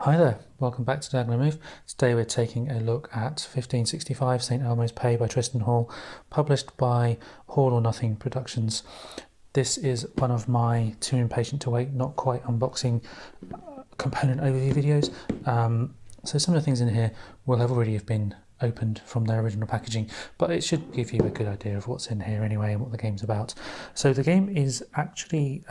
Hi there, welcome back to Diagonal Move. Today we're taking a look at 1565 St Elmo's Pay by Tristan Hall, published by Hall or Nothing Productions. This is one of my too impatient to wait, not quite unboxing component overview videos. So some of the things in here will have already have been opened from their original packaging, but it should give you a good idea of what's in here anyway and what the game's about. So the game is actually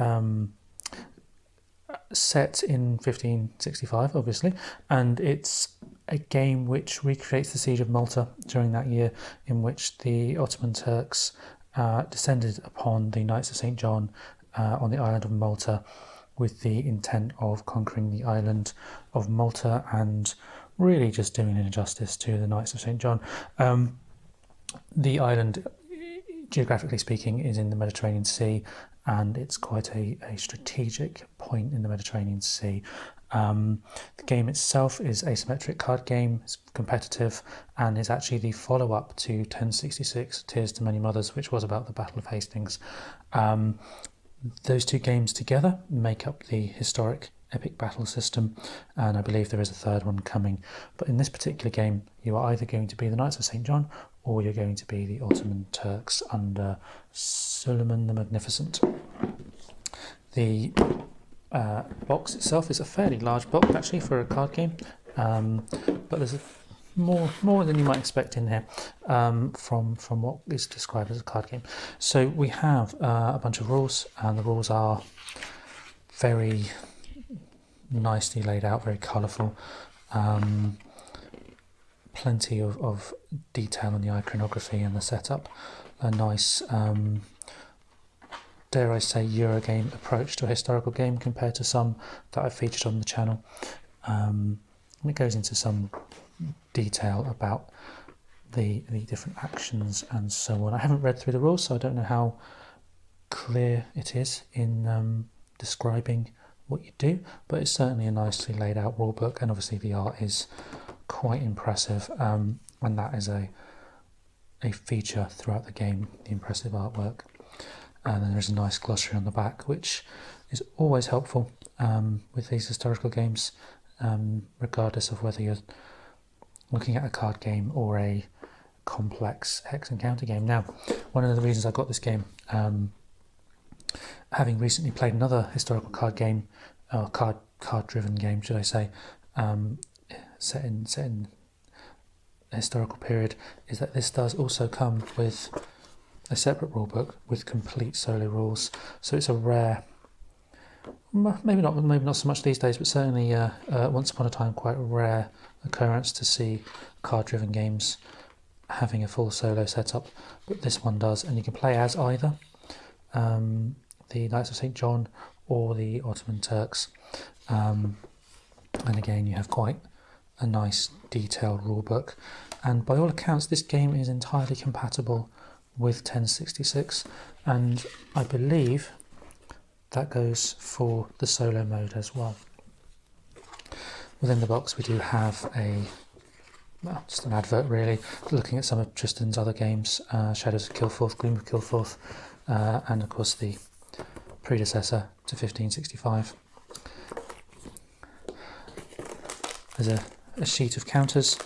set in 1565, obviously, and it's a game which recreates the Siege of Malta during that year, in which the Ottoman Turks descended upon the Knights of St John on the island of Malta with the intent of conquering the island of Malta and really just doing an injustice to the Knights of St John. The island, geographically speaking, is in the Mediterranean Sea, and it's quite a strategic point in the Mediterranean Sea. The game itself is asymmetric card game, it's competitive, and is actually the follow-up to 1066 Tears to Many Mothers, which was about the Battle of Hastings. Those two games together make up the historic epic battle system, and I believe there is a third one coming. But in this particular game, you are either going to be the Knights of St John or you're going to be the Ottoman Turks under Suleiman the Magnificent. The box itself is a fairly large box actually for a card game, but there's more than you might expect in here from what is described as a card game. So we have a bunch of rules, and the rules are very nicely laid out, very colourful. Plenty of detail on the iconography and the setup. A nice, dare I say, Eurogame approach to a historical game compared to some that I've featured on the channel. And it goes into some detail about the different actions and so on. I haven't read through the rules, so I don't know how clear it is in describing what you do, but it's certainly a nicely laid out rule book, and obviously the art is quite impressive, and that is a feature throughout the game, the impressive artwork. And then there's a nice glossary on the back, which is always helpful with these historical games, regardless of whether you're looking at a card game or a complex hex and counter game. Now, one of the reasons I got this game, having recently played another historical card game, or card-driven game, should I say, set in a historical period, is that this does also come with a separate rulebook with complete solo rules. So it's a rare, maybe not so much these days, but certainly once upon a time quite a rare occurrence to see card-driven games having a full solo setup. But this one does, and you can play as either the Knights of St John or the Ottoman Turks, and again you have quite a nice detailed rulebook, and by all accounts this game is entirely compatible with 1066, and I believe that goes for the solo mode as well. Within the box we do have just an advert really, looking at some of Tristan's other games, Shadows of Kilforth, Gloom of Kilforth, and of course the predecessor to 1565. There's a sheet of counters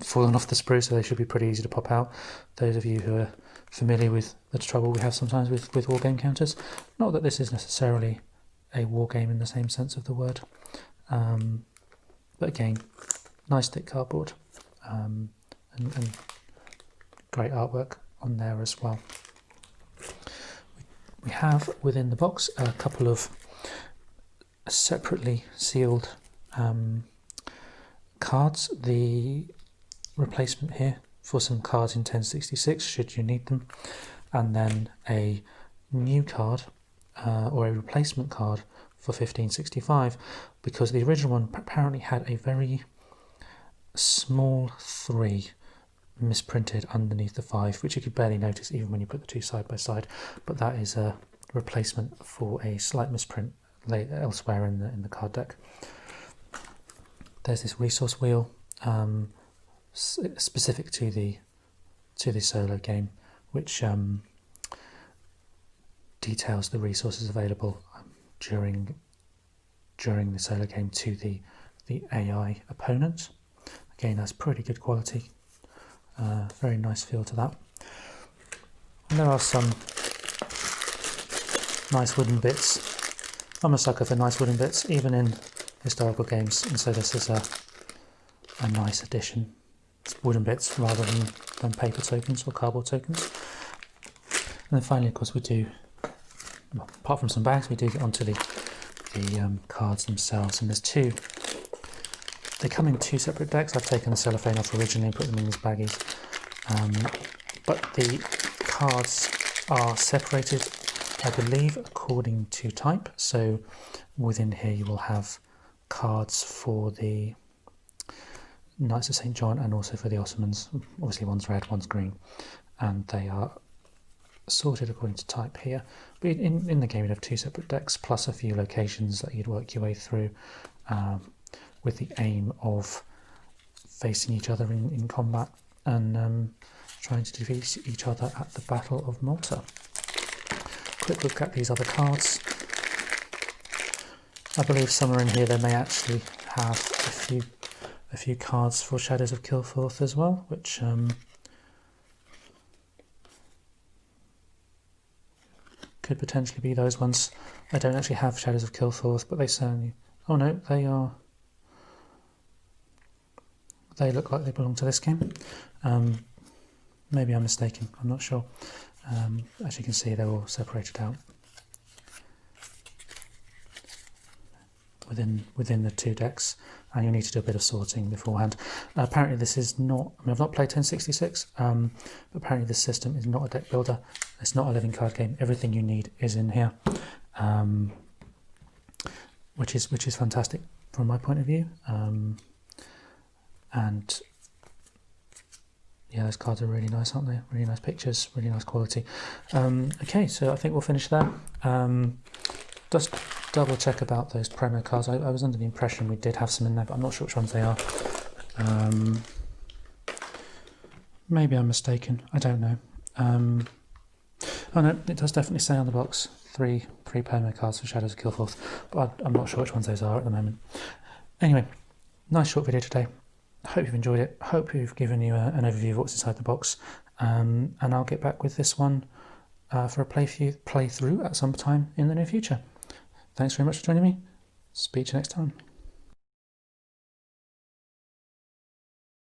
fallen off the sprue, so they should be pretty easy to pop out. Those of you who are familiar with the trouble we have sometimes with wargame counters, not that this is necessarily a wargame in the same sense of the word, but again, nice thick cardboard, and great artwork on there as well. We have within the box a couple of separately sealed cards. The replacement here for some cards in 1066 should you need them, and then a new card or a replacement card for 1565, because the original one apparently had a very small 3 misprinted underneath the 5, which you could barely notice even when you put the two side by side, but that is a replacement for a slight misprint elsewhere in the card deck. There's this resource wheel specific to the solo game, which details the resources available during during the solo game to the AI opponent. Again, that's pretty good quality. Very nice feel to that. And there are some nice wooden bits. I'm a sucker for nice wooden bits, even in historical games, and so this is a nice addition. It's wooden bits rather than paper tokens or cardboard tokens. And then finally, of course, we do, well, apart from some bags, we do get onto the cards themselves, and there's two. They come in two separate decks. I've taken the cellophane off originally and put them in these baggies, but the cards are separated, I believe, according to type. So within here you will have cards for the Knights of St. John and also for the Ottomans. Obviously one's red, one's green, and they are sorted according to type here. But in the game you'd have two separate decks plus a few locations that you'd work your way through, with the aim of facing each other in combat and trying to defeat each other at the Battle of Malta. Quick look at these other cards. I believe somewhere in here they may actually have a few cards for Shadows of Kilforth as well, which could potentially be those ones. I don't actually have Shadows of Kilforth, but they certainly... Oh no, they look like they belong to this game. Maybe I'm mistaken, I'm not sure. As you can see, they're all separated out within the two decks, and you need to do a bit of sorting beforehand. Apparently this is not, I mean, I've not played 1066, but apparently this system is not a deck builder. It's not a living card game. Everything you need is in here, which is fantastic from my point of view. And yeah, those cards are really nice, aren't they? Really nice pictures, really nice quality. Okay, so I think we'll finish there. Just double check about those promo cards. I was under the impression we did have some in there, but I'm not sure which ones they are. Maybe I'm mistaken, I don't know. Oh no, it does definitely say on the box, three promo cards for Shadows of Kilforth, but I'm not sure which ones those are at the moment. Anyway, nice short video today. Hope you've enjoyed it. Hope we've given you an overview of what's inside the box, and I'll get back with this one for a playthrough at some time in the near future. Thanks very much for joining me. Speak to you next time.